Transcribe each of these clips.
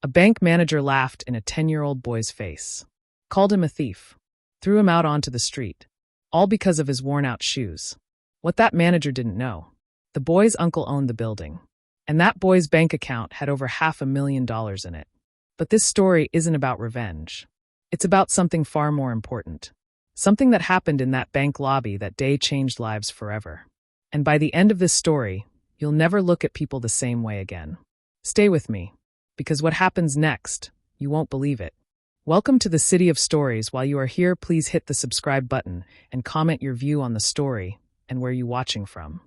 A bank manager laughed in a 10-year-old boy's face, called him a thief, threw him out onto the street, all because of his worn-out shoes. What that manager didn't know, the boy's uncle owned the building, and that boy's bank account had over $500,000 in it. But this story isn't about revenge. It's about something far more important. Something that happened in that bank lobby that day changed lives forever. And by the end of this story, you'll never look at people the same way again. Stay with me, because what happens next, you won't believe it. Welcome to the City of Stories. While you are here, please hit the subscribe button and comment your view on the story and where you're watching from.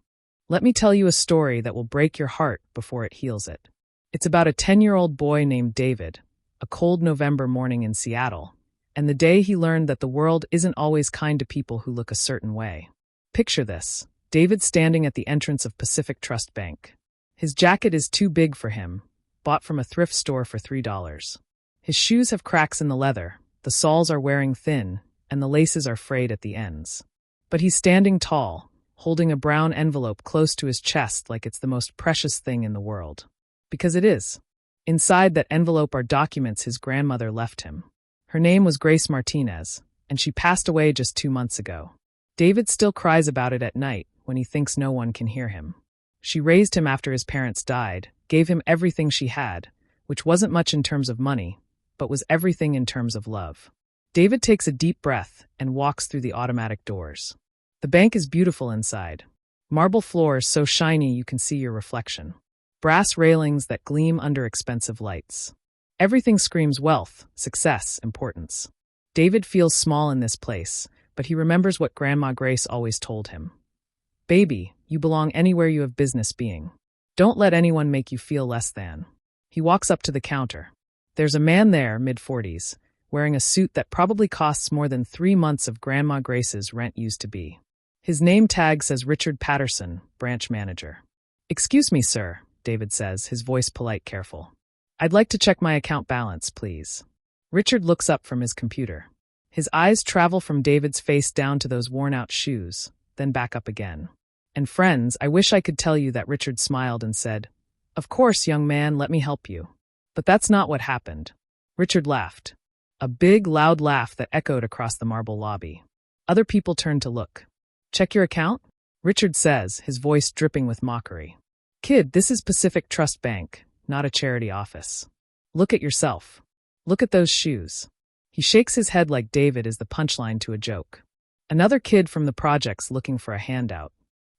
Let me tell you a story that will break your heart before it heals it. It's about a 10-year-old boy named David, a cold November morning in Seattle, and the day he learned that the world isn't always kind to people who look a certain way. Picture this. David standing at the entrance of Pacific Trust Bank. His jacket is too big for him, bought from a thrift store for $3. His shoes have cracks in the leather, the soles are wearing thin, and the laces are frayed at the ends. But he's standing tall, holding a brown envelope close to his chest like it's the most precious thing in the world. Because it is. Inside that envelope are documents his grandmother left him. Her name was Grace Martinez, and she passed away just 2 months ago. David still cries about it at night when he thinks no one can hear him. She raised him after his parents died, gave him everything she had, which wasn't much in terms of money, but was everything in terms of love. David takes a deep breath and walks through the automatic doors. The bank is beautiful inside. Marble floors so shiny you can see your reflection. Brass railings that gleam under expensive lights. Everything screams wealth, success, importance. David feels small in this place, but he remembers what Grandma Grace always told him. Baby, you belong anywhere you have business being. Don't let anyone make you feel less than. He walks up to the counter. There's a man there, mid-40s, wearing a suit that probably costs more than 3 months of Grandma Grace's rent used to be. His name tag says Richard Patterson, branch manager. Excuse me, sir, David says, his voice polite, careful. I'd like to check my account balance, please. Richard looks up from his computer. His eyes travel from David's face down to those worn-out shoes, then back up again. And friends, I wish I could tell you that Richard smiled and said, "Of course, young man, let me help you." But that's not what happened. Richard laughed. A big, loud laugh that echoed across the marble lobby. Other people turned to look. Check your account? Richard says, his voice dripping with mockery. Kid, this is Pacific Trust Bank, not a charity office. Look at yourself. Look at those shoes. He shakes his head like David is the punchline to a joke. Another kid from the project's looking for a handout.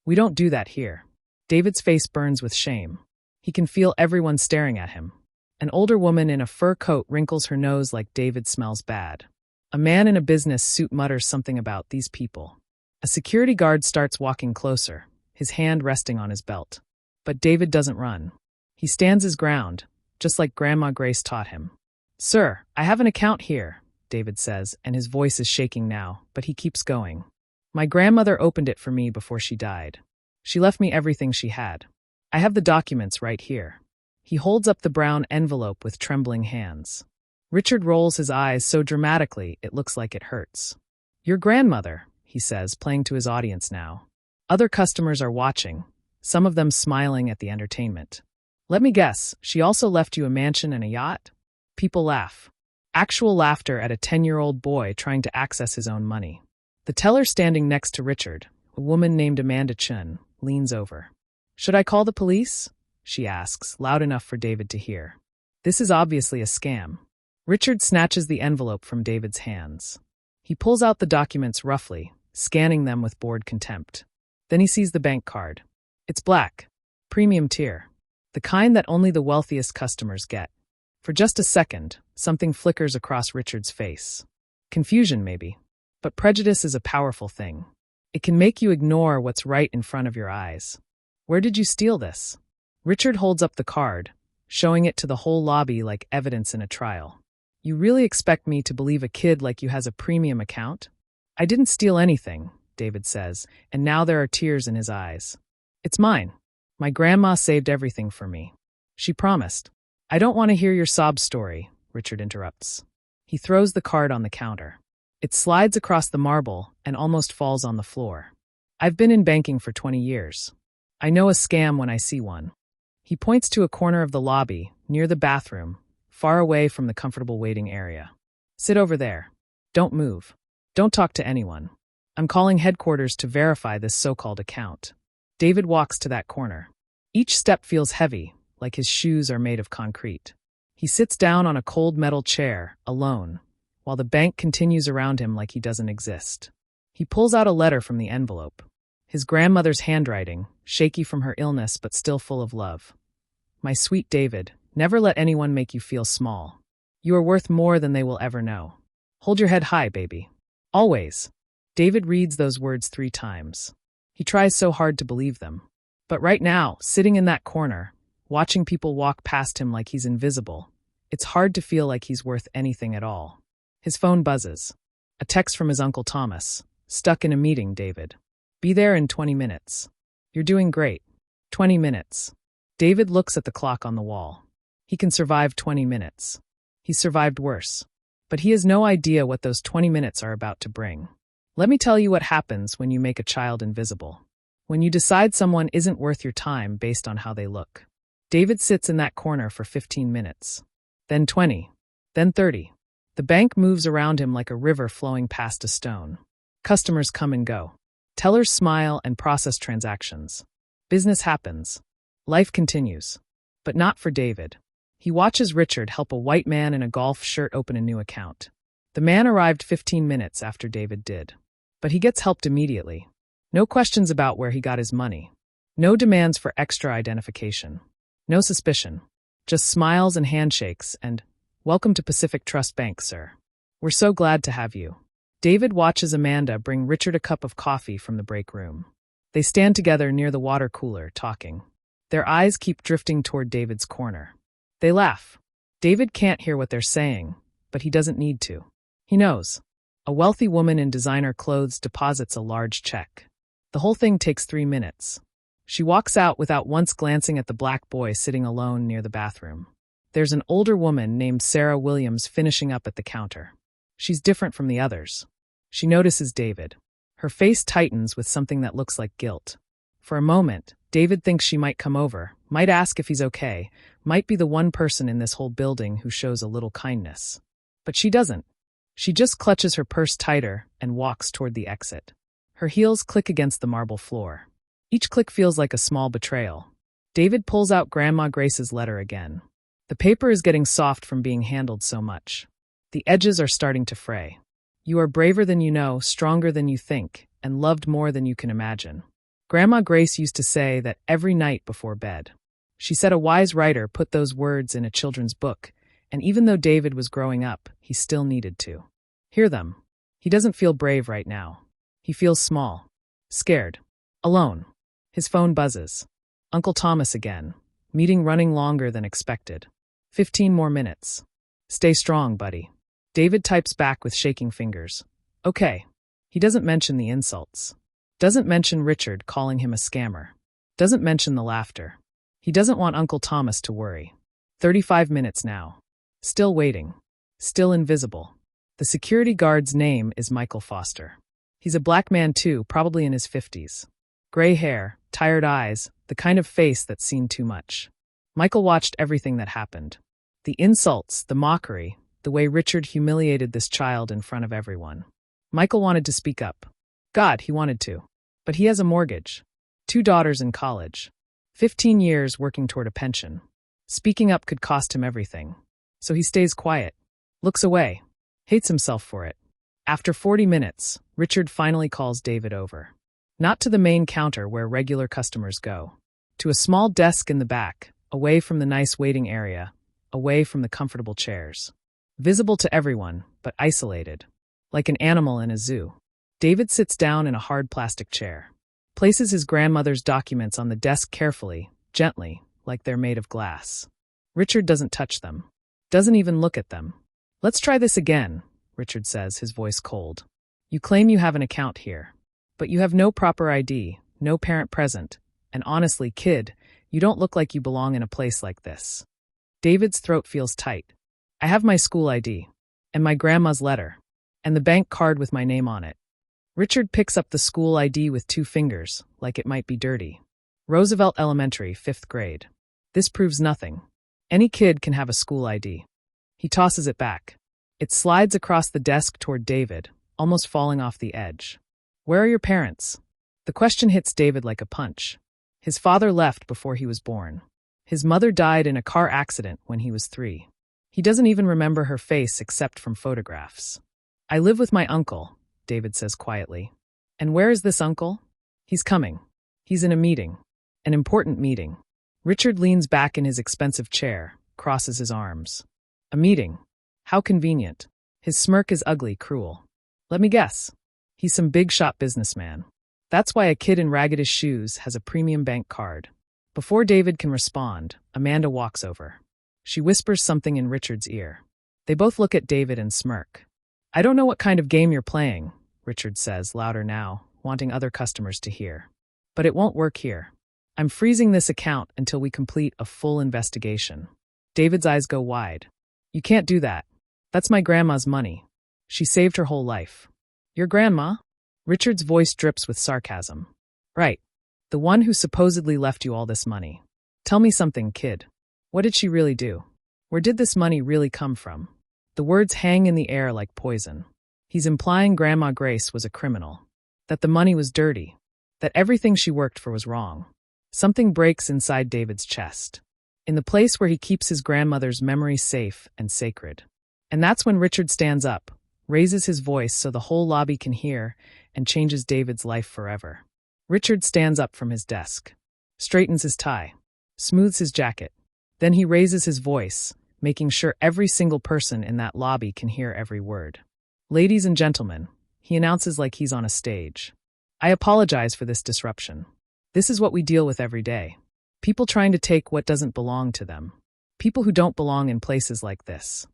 We don't do that here. David's face burns with shame. He can feel everyone staring at him. An older woman in a fur coat wrinkles her nose like David smells bad. A man in a business suit mutters something about these people. A security guard starts walking closer, his hand resting on his belt. But David doesn't run. He stands his ground, just like Grandma Grace taught him. Sir, I have an account here, David says, and his voice is shaking now, but he keeps going. My grandmother opened it for me before she died. She left me everything she had. I have the documents right here. He holds up the brown envelope with trembling hands. Richard rolls his eyes so dramatically it looks like it hurts. Your grandmother, he says, playing to his audience now. Other customers are watching, some of them smiling at the entertainment. Let me guess, she also left you a mansion and a yacht? People laugh. Actual laughter at a 10-year-old boy trying to access his own money. The teller standing next to Richard, a woman named Amanda Chun, leans over. Should I call the police? She asks, loud enough for David to hear. This is obviously a scam. Richard snatches the envelope from David's hands. He pulls out the documents roughly, scanning them with bored contempt. Then he sees the bank card. It's black. Premium tier. The kind that only the wealthiest customers get. For just a second, something flickers across Richard's face. Confusion, maybe. But prejudice is a powerful thing. It can make you ignore what's right in front of your eyes. Where did you steal this? Richard holds up the card, showing it to the whole lobby like evidence in a trial. You really expect me to believe a kid like you has a premium account? I didn't steal anything, David says, and now there are tears in his eyes. It's mine. My grandma saved everything for me. She promised. I don't want to hear your sob story, Richard interrupts. He throws the card on the counter. It slides across the marble and almost falls on the floor. I've been in banking for 20 years. I know a scam when I see one. He points to a corner of the lobby, near the bathroom, far away from the comfortable waiting area. Sit over there. Don't move. Don't talk to anyone. I'm calling headquarters to verify this so-called account. David walks to that corner. Each step feels heavy, like his shoes are made of concrete. He sits down on a cold metal chair, alone, while the bank continues around him like he doesn't exist. He pulls out a letter from the envelope. His grandmother's handwriting, shaky from her illness but still full of love. My sweet David, never let anyone make you feel small. You are worth more than they will ever know. Hold your head high, baby. Always. David reads those words 3 times. He tries so hard to believe them. But right now, sitting in that corner, watching people walk past him like he's invisible, it's hard to feel like he's worth anything at all. His phone buzzes. A text from his Uncle Thomas. Stuck in a meeting, David. Be there in 20 minutes. You're doing great. 20 minutes. David looks at the clock on the wall. He can survive 20 minutes. He's survived worse. But he has no idea what those 20 minutes are about to bring. Let me tell you what happens when you make a child invisible. When you decide someone isn't worth your time based on how they look. David sits in that corner for 15 minutes. Then 20. Then 30. The bank moves around him like a river flowing past a stone. Customers come and go. Tellers smile and process transactions. Business happens. Life continues. But not for David. He watches Richard help a white man in a golf shirt open a new account. The man arrived 15 minutes after David did. But he gets helped immediately. No questions about where he got his money. No demands for extra identification. No suspicion. Just smiles and handshakes and, "Welcome to Pacific Trust Bank, sir. We're so glad to have you." David watches Amanda bring Richard a cup of coffee from the break room. They stand together near the water cooler, talking. Their eyes keep drifting toward David's corner. They laugh. David can't hear what they're saying, but he doesn't need to. He knows. A wealthy woman in designer clothes deposits a large check. The whole thing takes 3 minutes. She walks out without once glancing at the black boy sitting alone near the bathroom. There's an older woman named Sarah Williams finishing up at the counter. She's different from the others. She notices David. Her face tightens with something that looks like guilt. For a moment, David thinks she might come over, might ask if he's okay, might be the one person in this whole building who shows a little kindness. But she doesn't. She just clutches her purse tighter and walks toward the exit. Her heels click against the marble floor. Each click feels like a small betrayal. David pulls out Grandma Grace's letter again. The paper is getting soft from being handled so much. The edges are starting to fray. You are braver than you know, stronger than you think, and loved more than you can imagine. Grandma Grace used to say that every night before bed. She said a wise writer put those words in a children's book, and even though David was growing up, he still needed to hear them. He doesn't feel brave right now. He feels small, scared, alone. His phone buzzes. Uncle Thomas again. Meeting running longer than expected. 15 more minutes. Stay strong, buddy. David types back with shaking fingers. Okay. He doesn't mention the insults. Doesn't mention Richard calling him a scammer. Doesn't mention the laughter. He doesn't want Uncle Thomas to worry. 35 minutes now. Still waiting. Still invisible. The security guard's name is Michael Foster. He's a black man too, probably in his 50s. Gray hair, tired eyes, the kind of face that's seen too much. Michael watched everything that happened. The insults, the mockery, the way Richard humiliated this child in front of everyone. Michael wanted to speak up. God, he wanted to. But he has a mortgage. 2 daughters in college. 15 years working toward a pension. Speaking up could cost him everything. So he stays quiet. Looks away. Hates himself for it. After 40 minutes, Richard finally calls David over. Not to the main counter where regular customers go. To a small desk in the back, away from the nice waiting area, away from the comfortable chairs. Visible to everyone, but isolated. Like an animal in a zoo. David sits down in a hard plastic chair. Places his grandmother's documents on the desk carefully, gently, like they're made of glass. Richard doesn't touch them. Doesn't even look at them. Let's try this again, Richard says, his voice cold. You claim you have an account here. But you have no proper ID, no parent present, and honestly, kid, you don't look like you belong in a place like this. David's throat feels tight. I have my school ID, and my grandma's letter, and the bank card with my name on it. Richard picks up the school ID with 2 fingers, like it might be dirty. Roosevelt Elementary, 5th grade. This proves nothing. Any kid can have a school ID. He tosses it back. It slides across the desk toward David, almost falling off the edge. Where are your parents? The question hits David like a punch. His father left before he was born. His mother died in a car accident when he was 3. He doesn't even remember her face except from photographs. I live with my uncle, David says quietly. And where is this uncle? He's coming. He's in a meeting. An important meeting. Richard leans back in his expensive chair, crosses his arms. A meeting. How convenient. His smirk is ugly, cruel. Let me guess. He's some big-shot businessman. That's why a kid in raggedish shoes has a premium bank card. Before David can respond, Amanda walks over. She whispers something in Richard's ear. They both look at David and smirk. I don't know what kind of game you're playing, Richard says, louder now, wanting other customers to hear. But it won't work here. I'm freezing this account until we complete a full investigation. David's eyes go wide. You can't do that. That's my grandma's money. She saved her whole life. Your grandma? Richard's voice drips with sarcasm. Right. The one who supposedly left you all this money. Tell me something, kid. What did she really do? Where did this money really come from? The words hang in the air like poison. He's implying Grandma Grace was a criminal. That the money was dirty. That everything she worked for was wrong. Something breaks inside David's chest. In the place where he keeps his grandmother's memory safe and sacred. And that's when Richard stands up, raises his voice so the whole lobby can hear, and changes David's life forever. Richard stands up from his desk, straightens his tie, smooths his jacket. Then he raises his voice, making sure every single person in that lobby can hear every word. Ladies and gentlemen, he announces like he's on a stage. I apologize for this disruption. This is what we deal with every day. People trying to take what doesn't belong to them. People who don't belong in places like this.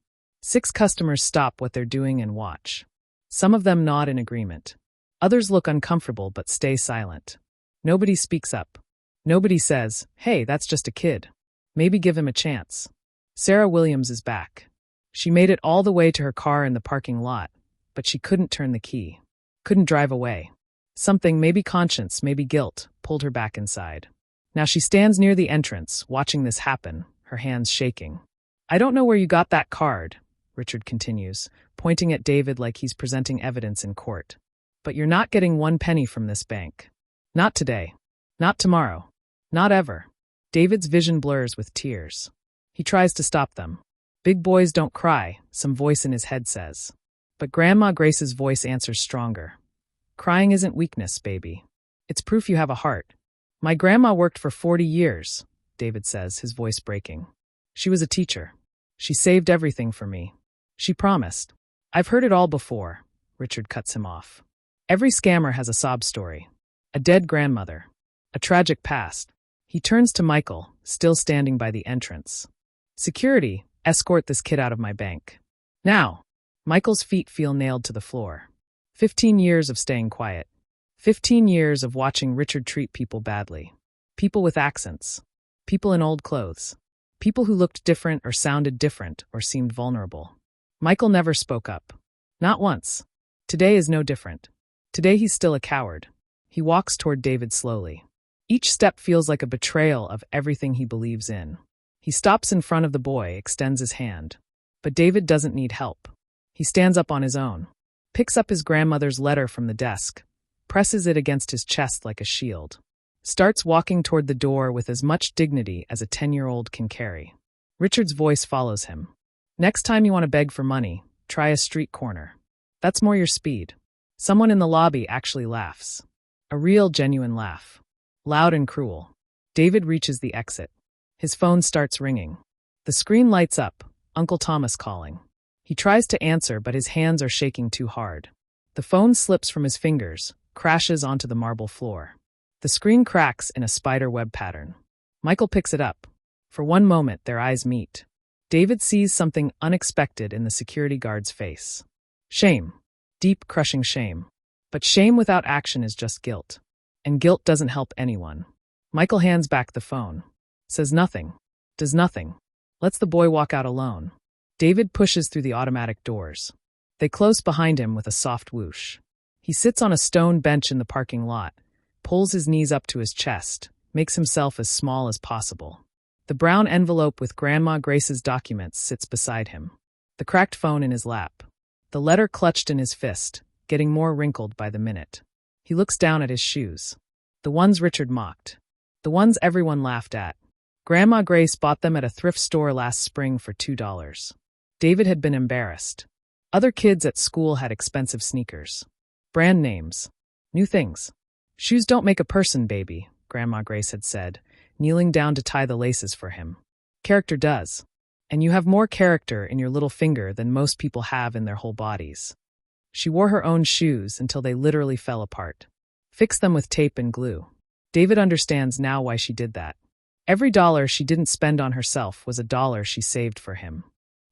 6 customers stop what they're doing and watch. Some of them nod in agreement. Others look uncomfortable but stay silent. Nobody speaks up. Nobody says, hey, that's just a kid. Maybe give him a chance. Sarah Williams is back. She made it all the way to her car in the parking lot, but she couldn't turn the key. Couldn't drive away. Something, maybe conscience, maybe guilt, pulled her back inside. Now she stands near the entrance, watching this happen, her hands shaking. I don't know where you got that card, Richard continues, pointing at David like he's presenting evidence in court. But you're not getting 1 penny from this bank. Not today. Not tomorrow. Not ever. David's vision blurs with tears. He tries to stop them. Big boys don't cry, some voice in his head says. But Grandma Grace's voice answers stronger. Crying isn't weakness, baby. It's proof you have a heart. My grandma worked for 40 years, David says, his voice breaking. She was a teacher. She saved everything for me. She promised. I've heard it all before, Richard cuts him off. Every scammer has a sob story. A dead grandmother. A tragic past. He turns to Michael, still standing by the entrance. Security, escort this kid out of my bank. Now. Michael's feet feel nailed to the floor. 15 years of staying quiet. 15 years of watching Richard treat people badly. People with accents. People in old clothes. People who looked different or sounded different or seemed vulnerable. Michael never spoke up. Not once. Today is no different. Today he's still a coward. He walks toward David slowly. Each step feels like a betrayal of everything he believes in. He stops in front of the boy, extends his hand. But David doesn't need help. He stands up on his own. Picks up his grandmother's letter from the desk, presses it against his chest like a shield, starts walking toward the door with as much dignity as a 10-year-old can carry. Richard's voice follows him. Next time you want to beg for money, try a street corner. That's more your speed. Someone in the lobby actually laughs. A real, genuine laugh. Loud and cruel. David reaches the exit. His phone starts ringing. The screen lights up, Uncle Thomas calling. He tries to answer, but his hands are shaking too hard. The phone slips from his fingers, crashes onto the marble floor. The screen cracks in a spider web pattern. Michael picks it up. For one moment, their eyes meet. David sees something unexpected in the security guard's face. Shame. Deep, crushing shame. But shame without action is just guilt. And guilt doesn't help anyone. Michael hands back the phone. Says nothing. Does nothing. Lets the boy walk out alone. David pushes through the automatic doors. They close behind him with a soft whoosh. He sits on a stone bench in the parking lot, pulls his knees up to his chest, makes himself as small as possible. The brown envelope with Grandma Grace's documents sits beside him. the cracked phone in his lap, the letter clutched in his fist, getting more wrinkled by the minute. He looks down at his shoes. The ones Richard mocked. The ones everyone laughed at. Grandma Grace bought them at a thrift store last spring for $2. David had been embarrassed. Other kids at school had expensive sneakers. Brand names. New things. Shoes don't make a person, baby, Grandma Grace had said, kneeling down to tie the laces for him. Character does. And you have more character in your little finger than most people have in their whole bodies. She wore her own shoes until they literally fell apart. Fixed them with tape and glue. David understands now why she did that. Every dollar she didn't spend on herself was a dollar she saved for him.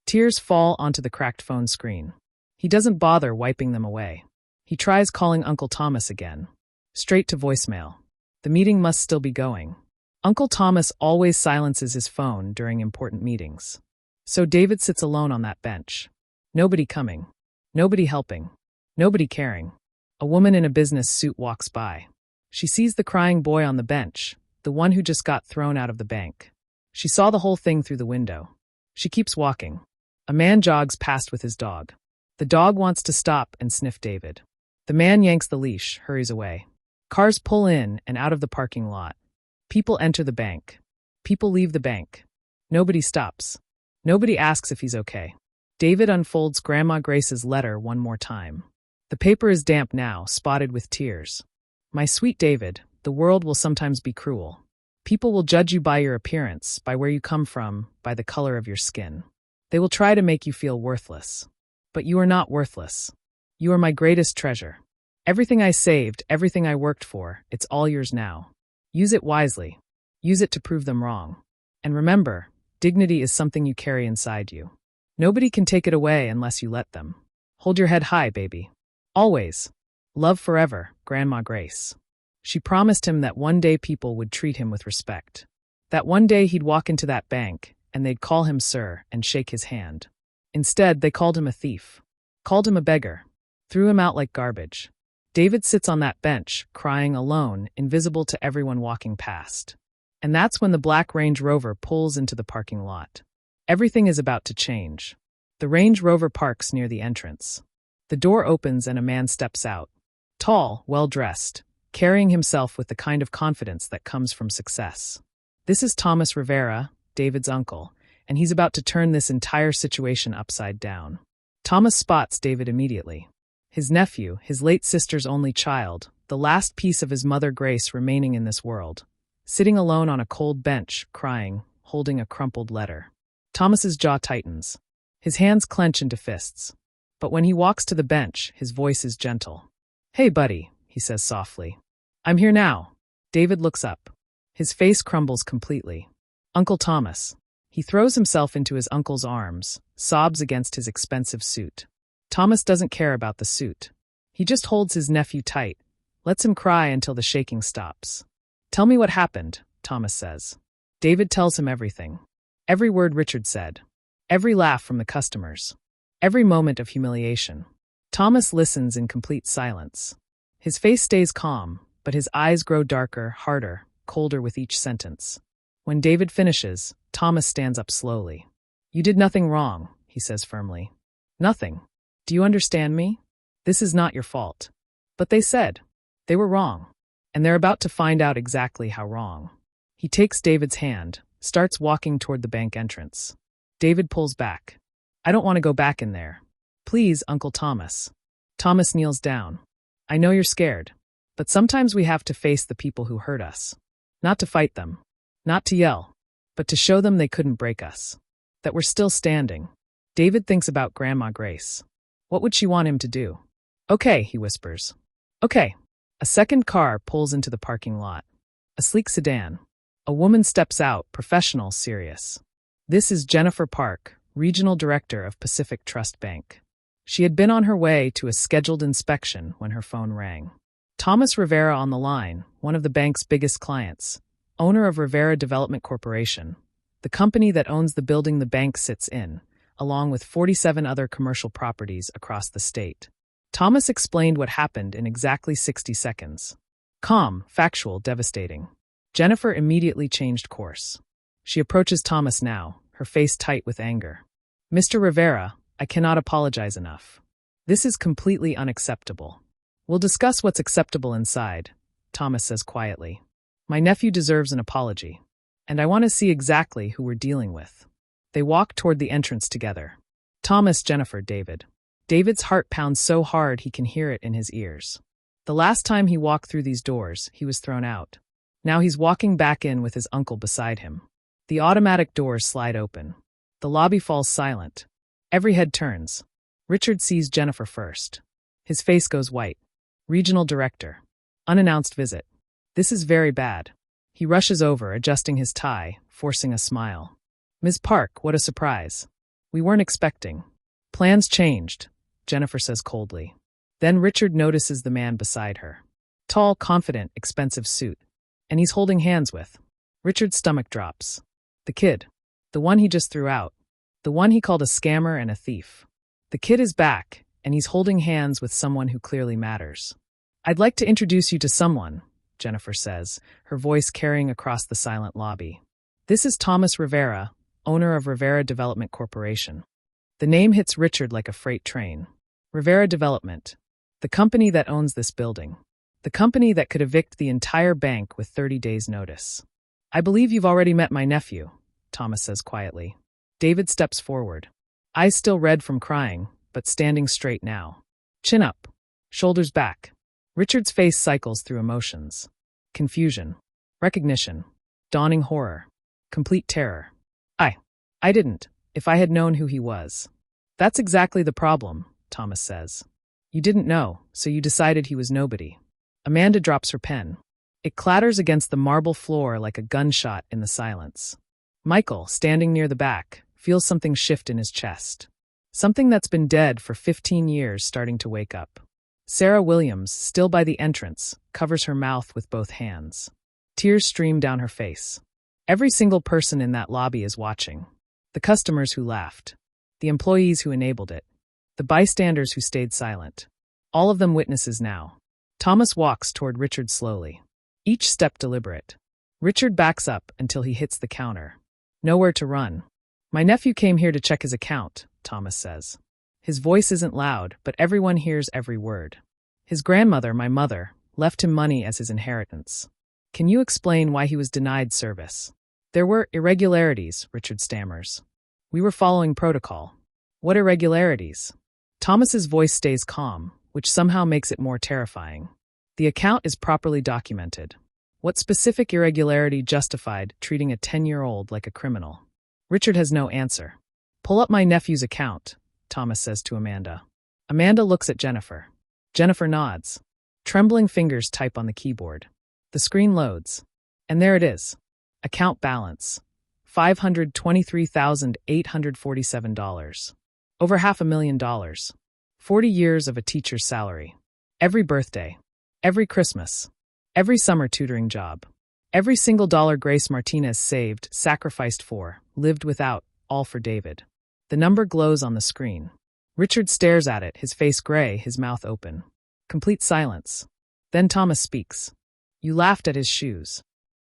Tears fall onto the cracked phone screen. He doesn't bother wiping them away. He tries calling Uncle Thomas again. Straight to voicemail. The meeting must still be going. Uncle Thomas always silences his phone during important meetings. So David sits alone on that bench. Nobody coming. Nobody helping. Nobody caring. A woman in a business suit walks by. She sees the crying boy on the bench, the one who just got thrown out of the bank. She saw the whole thing through the window. She keeps walking. A man jogs past with his dog. The dog wants to stop and sniff David. The man yanks the leash, hurries away. Cars pull in and out of the parking lot. People enter the bank. People leave the bank. Nobody stops. Nobody asks if he's okay. David unfolds Grandma Grace's letter one more time. The paper is damp now, spotted with tears. My sweet David, the world will sometimes be cruel. People will judge you by your appearance, by where you come from, by the color of your skin. They will try to make you feel worthless. But you are not worthless. You are my greatest treasure. Everything I saved, everything I worked for, it's all yours now. Use it wisely. Use it to prove them wrong. And remember, dignity is something you carry inside you. Nobody can take it away unless you let them. Hold your head high, baby. Always. Love forever, Grandma Grace. She promised him that one day people would treat him with respect. That one day he'd walk into that bank, and they'd call him sir and shake his hand. Instead, they called him a thief. Called him a beggar. Threw him out like garbage. David sits on that bench, crying alone, invisible to everyone walking past. And that's when the black Range Rover pulls into the parking lot. Everything is about to change. The Range Rover parks near the entrance. The door opens and a man steps out. Tall, well-dressed, carrying himself with the kind of confidence that comes from success. This is Thomas Rivera, David's uncle, and he's about to turn this entire situation upside down. Thomas spots David immediately. His nephew, his late sister's only child, the last piece of his mother Grace remaining in this world, sitting alone on a cold bench, crying, holding a crumpled letter. Thomas's jaw tightens. His hands clench into fists. But when he walks to the bench, his voice is gentle. Hey, buddy, he says softly. I'm here now. David looks up. His face crumbles completely. Uncle Thomas. He throws himself into his uncle's arms, sobs against his expensive suit. Thomas doesn't care about the suit. He just holds his nephew tight, lets him cry until the shaking stops. Tell me what happened, Thomas says. David tells him everything. Every word Richard said. Every laugh from the customers. Every moment of humiliation. Thomas listens in complete silence. His face stays calm, but his eyes grow darker, harder, colder with each sentence. When David finishes, Thomas stands up slowly. You did nothing wrong, he says firmly. Nothing. Do you understand me? This is not your fault. But they said. They were wrong. And they're about to find out exactly how wrong. He takes David's hand, starts walking toward the bank entrance. David pulls back. I don't want to go back in there. Please, Uncle Thomas. Thomas kneels down. I know you're scared. But sometimes we have to face the people who hurt us. Not to fight them. Not to yell. But to show them they couldn't break us. That we're still standing. David thinks about Grandma Grace. What would she want him to do? Okay, he whispers. Okay. A second car pulls into the parking lot. A sleek sedan. A woman steps out, professional, serious. This is Jennifer Park, Regional Director of Pacific Trust Bank. She had been on her way to a scheduled inspection when her phone rang. Thomas Rivera on the line, one of the bank's biggest clients, owner of Rivera Development Corporation, the company that owns the building the bank sits in, along with 47 other commercial properties across the state. Thomas explained what happened in exactly 60 seconds. Calm, factual, devastating. Jennifer immediately changed course. She approaches Thomas now, her face tight with anger. Mr. Rivera, I cannot apologize enough. This is completely unacceptable. We'll discuss what's acceptable inside, Thomas says quietly. My nephew deserves an apology. And I want to see exactly who we're dealing with. They walk toward the entrance together. Thomas, Jennifer, David. David's heart pounds so hard he can hear it in his ears. The last time he walked through these doors, he was thrown out. Now he's walking back in with his uncle beside him. The automatic doors slide open. The lobby falls silent. Every head turns. Richard sees Jennifer first. His face goes white. Regional director. Unannounced visit. This is very bad. He rushes over, adjusting his tie, forcing a smile. Ms. Park, what a surprise. We weren't expecting. Plans changed, Jennifer says coldly. Then Richard notices the man beside her. Tall, confident, expensive suit. And he's holding hands with. Richard's stomach drops. The kid. The one he just threw out. The one he called a scammer and a thief. The kid is back, and he's holding hands with someone who clearly matters. I'd like to introduce you to someone, Jennifer says, her voice carrying across the silent lobby. This is Thomas Rivera, owner of Rivera Development Corporation. The name hits Richard like a freight train. Rivera Development. The company that owns this building. The company that could evict the entire bank with 30 days' notice. I believe you've already met my nephew, Thomas says quietly. David steps forward. Eyes still red from crying, but standing straight now. Chin up. Shoulders back. Richard's face cycles through emotions. Confusion. Recognition. Dawning horror. Complete terror. I didn't, if I had known who he was. That's exactly the problem, Thomas says. You didn't know, so you decided he was nobody. Amanda drops her pen. It clatters against the marble floor like a gunshot in the silence. Michael, standing near the back, feels something shift in his chest. Something that's been dead for 15 years starting to wake up. Sarah Williams, still by the entrance, covers her mouth with both hands. Tears stream down her face. Every single person in that lobby is watching. The customers who laughed. The employees who enabled it. The bystanders who stayed silent. All of them witnesses now. Thomas walks toward Richard slowly. Each step deliberate. Richard backs up until he hits the counter. Nowhere to run. My nephew came here to check his account, Thomas says. His voice isn't loud, but everyone hears every word. His grandmother, my mother, left him money as his inheritance. Can you explain why he was denied service? There were irregularities, Richard stammers. We were following protocol. What irregularities? Thomas's voice stays calm, which somehow makes it more terrifying. The account is properly documented. What specific irregularity justified treating a 10-year-old like a criminal? Richard has no answer. Pull up my nephew's account, Thomas says to Amanda. Amanda looks at Jennifer. Jennifer nods. Trembling fingers type on the keyboard. The screen loads. And there it is. Account balance. $523,847. Over $500,000. 40 years of a teacher's salary. Every birthday. Every Christmas. Every summer tutoring job. Every single dollar Grace Martinez saved, sacrificed for, lived without, all for David. The number glows on the screen. Richard stares at it, his face gray, his mouth open. Complete silence. Then Thomas speaks. You laughed at his shoes.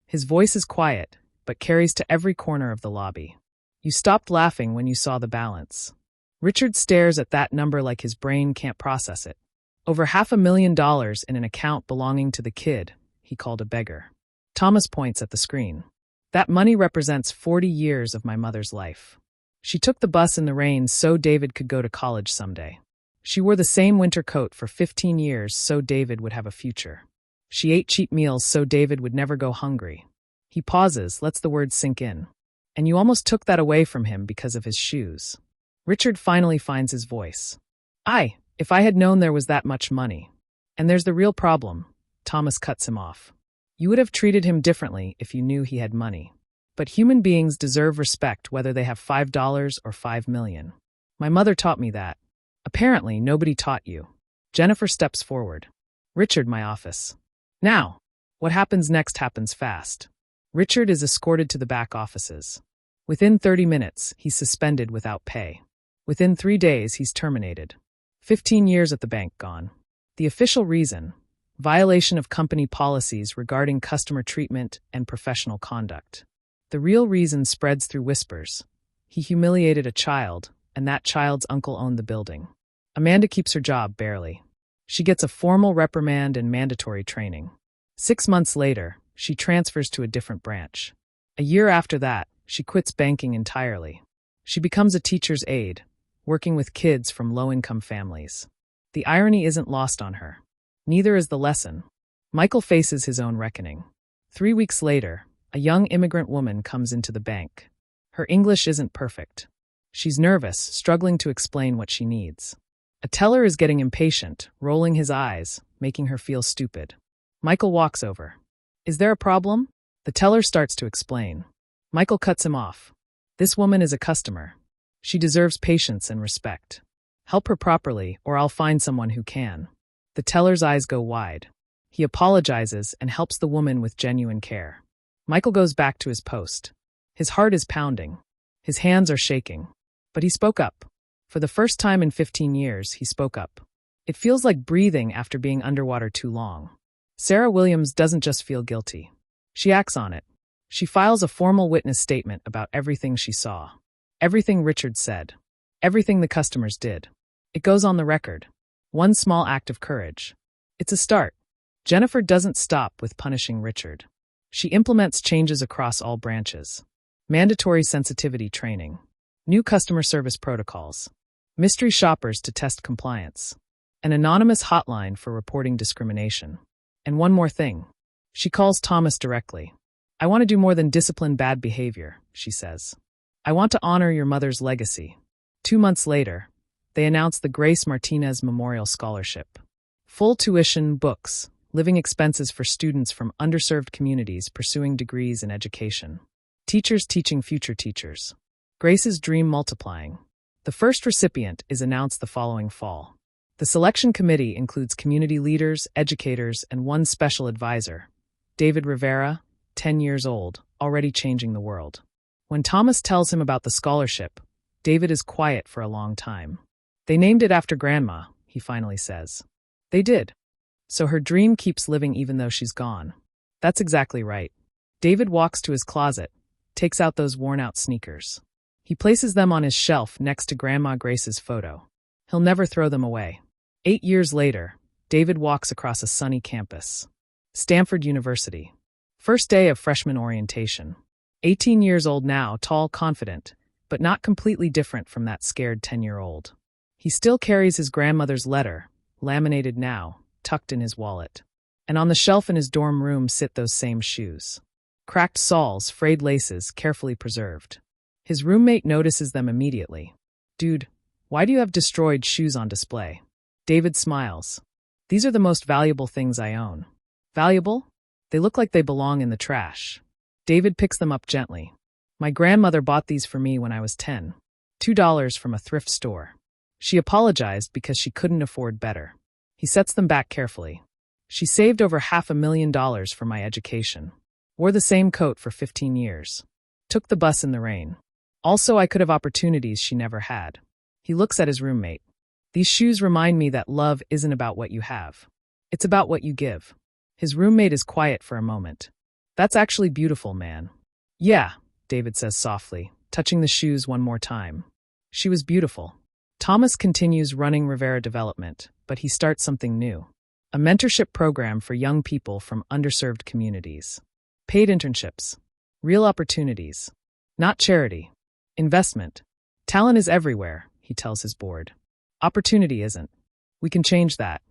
His voice is quiet, but carries to every corner of the lobby. You stopped laughing when you saw the balance. Richard stares at that number like his brain can't process it. Over $500,000 in an account belonging to the kid he called a beggar. Thomas points at the screen. That money represents 40 years of my mother's life. She took the bus in the rain so David could go to college someday. She wore the same winter coat for 15 years so David would have a future. She ate cheap meals so David would never go hungry. He pauses, lets the words sink in. And you almost took that away from him because of his shoes. Richard finally finds his voice. If I had known there was that much money. And there's the real problem. Thomas cuts him off. You would have treated him differently if you knew he had money. But human beings deserve respect whether they have $5 or $5 million. My mother taught me that. Apparently, nobody taught you. Jennifer steps forward. Richard, my office. Now, what happens next happens fast. Richard is escorted to the back offices. Within 30 minutes, he's suspended without pay. Within 3 days, he's terminated. 15 years at the bank gone. The official reason: violation of company policies regarding customer treatment and professional conduct. The real reason spreads through whispers. He humiliated a child, and that child's uncle owned the building. Amanda keeps her job barely. She gets a formal reprimand and mandatory training. 6 months later, she transfers to a different branch. A year after that, she quits banking entirely. She becomes a teacher's aide, working with kids from low-income families. The irony isn't lost on her. Neither is the lesson. Michael faces his own reckoning. 3 weeks later, a young immigrant woman comes into the bank. Her English isn't perfect. She's nervous, struggling to explain what she needs. A teller is getting impatient, rolling his eyes, making her feel stupid. Michael walks over. "Is there a problem?" The teller starts to explain. Michael cuts him off. "This woman is a customer. She deserves patience and respect. Help her properly, or I'll find someone who can." The teller's eyes go wide. He apologizes and helps the woman with genuine care. Michael goes back to his post. His heart is pounding. His hands are shaking. But he spoke up. For the first time in 15 years, he spoke up. It feels like breathing after being underwater too long. Sarah Williams doesn't just feel guilty. She acts on it. She files a formal witness statement about everything she saw. Everything Richard said. Everything the customers did. It goes on the record. One small act of courage. It's a start. Jennifer doesn't stop with punishing Richard. She implements changes across all branches. Mandatory sensitivity training. New customer service protocols. Mystery shoppers to test compliance. An anonymous hotline for reporting discrimination. And one more thing. She calls Thomas directly. "I want to do more than discipline bad behavior," she says. "I want to honor your mother's legacy." 2 months later, they announce the Grace Martinez Memorial Scholarship. Full tuition, books, living expenses for students from underserved communities pursuing degrees in education. Teachers teaching future teachers. Grace's dream multiplying. The first recipient is announced the following fall. The selection committee includes community leaders, educators, and one special advisor, David Rivera, 10 years old, already changing the world. When Thomas tells him about the scholarship, David is quiet for a long time. "They named it after Grandma," he finally says. "They did. So her dream keeps living even though she's gone." That's exactly right. David walks to his closet, takes out those worn-out sneakers. He places them on his shelf next to Grandma Grace's photo. He'll never throw them away. 8 years later, David walks across a sunny campus. Stanford University. First day of freshman orientation. 18 years old now, tall, confident, but not completely different from that scared 10-year-old. He still carries his grandmother's letter, laminated now, tucked in his wallet. And on the shelf in his dorm room sit those same shoes. Cracked soles, frayed laces, carefully preserved. His roommate notices them immediately. "Dude, why do you have destroyed shoes on display?" David smiles. "These are the most valuable things I own." "Valuable? They look like they belong in the trash." David picks them up gently. "My grandmother bought these for me when I was 10. $2 from a thrift store. She apologized because she couldn't afford better." He sets them back carefully. "She saved over $500,000 for my education. Wore the same coat for 15 years. Took the bus in the rain. Also, I could have opportunities she never had." He looks at his roommate. "These shoes remind me that love isn't about what you have. It's about what you give." His roommate is quiet for a moment. "That's actually beautiful, man." "Yeah," David says softly, touching the shoes one more time. "She was beautiful." Thomas continues running Rivera Development, but he starts something new. A mentorship program for young people from underserved communities. Paid internships. Real opportunities. Not charity. Investment. "Talent is everywhere," he tells his board. "Opportunity isn't. We can change that."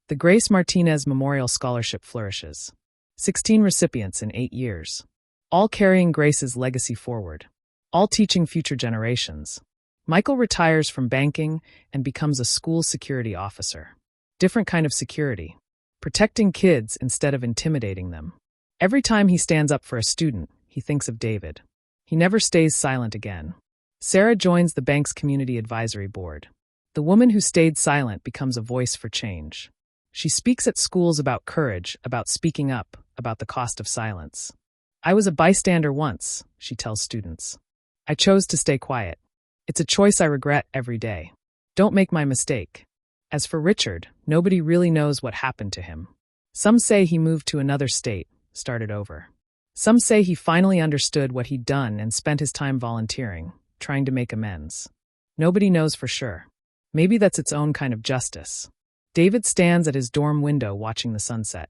The Grace Martinez Memorial Scholarship flourishes. 16 recipients in 8 years. All carrying Grace's legacy forward. All teaching future generations. Michael retires from banking and becomes a school security officer. Different kind of security. Protecting kids instead of intimidating them. Every time he stands up for a student, he thinks of David. He never stays silent again. Sarah joins the bank's community advisory board. The woman who stayed silent becomes a voice for change. She speaks at schools about courage, about speaking up, about the cost of silence. "I was a bystander once," she tells students. "I chose to stay quiet. It's a choice I regret every day. Don't make my mistake." As for Richard, nobody really knows what happened to him. Some say he moved to another state, started over. Some say he finally understood what he'd done and spent his time volunteering, trying to make amends. Nobody knows for sure. Maybe that's its own kind of justice. David stands at his dorm window watching the sunset.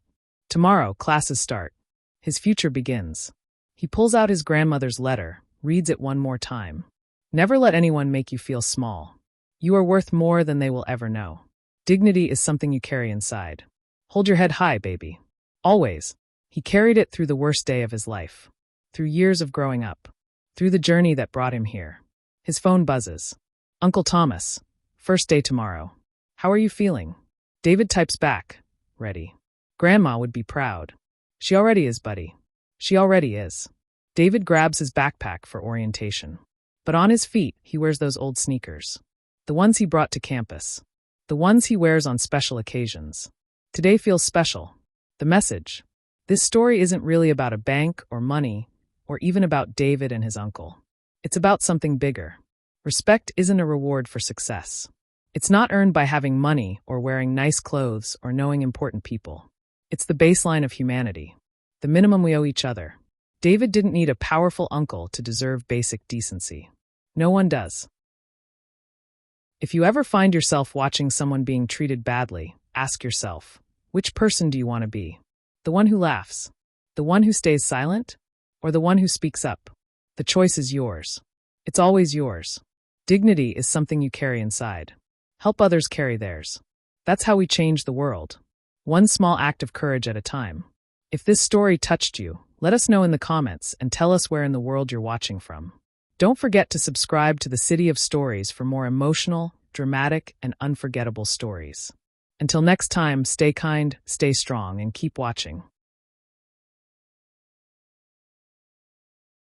Tomorrow, classes start. His future begins. He pulls out his grandmother's letter, reads it one more time. Never let anyone make you feel small. You are worth more than they will ever know. Dignity is something you carry inside. Hold your head high, baby. Always. He carried it through the worst day of his life. Through years of growing up. Through the journey that brought him here. His phone buzzes. Uncle Thomas. First day tomorrow. How are you feeling? David types back. Ready. Grandma would be proud. She already is, buddy. She already is. David grabs his backpack for orientation. But on his feet, he wears those old sneakers. The ones he brought to campus. The ones he wears on special occasions. Today feels special. The message. This story isn't really about a bank or money, or even about David and his uncle. It's about something bigger. Respect isn't a reward for success. It's not earned by having money or wearing nice clothes or knowing important people. It's the baseline of humanity. The minimum we owe each other. David didn't need a powerful uncle to deserve basic decency. No one does. If you ever find yourself watching someone being treated badly, ask yourself, which person do you want to be? The one who laughs? The one who stays silent? Or the one who speaks up? The choice is yours. It's always yours. Dignity is something you carry inside. Help others carry theirs. That's how we change the world. One small act of courage at a time. If this story touched you, let us know in the comments and tell us where in the world you're watching from. Don't forget to subscribe to the City of Stories for more emotional, dramatic, and unforgettable stories. Until next time, stay kind, stay strong, and keep watching.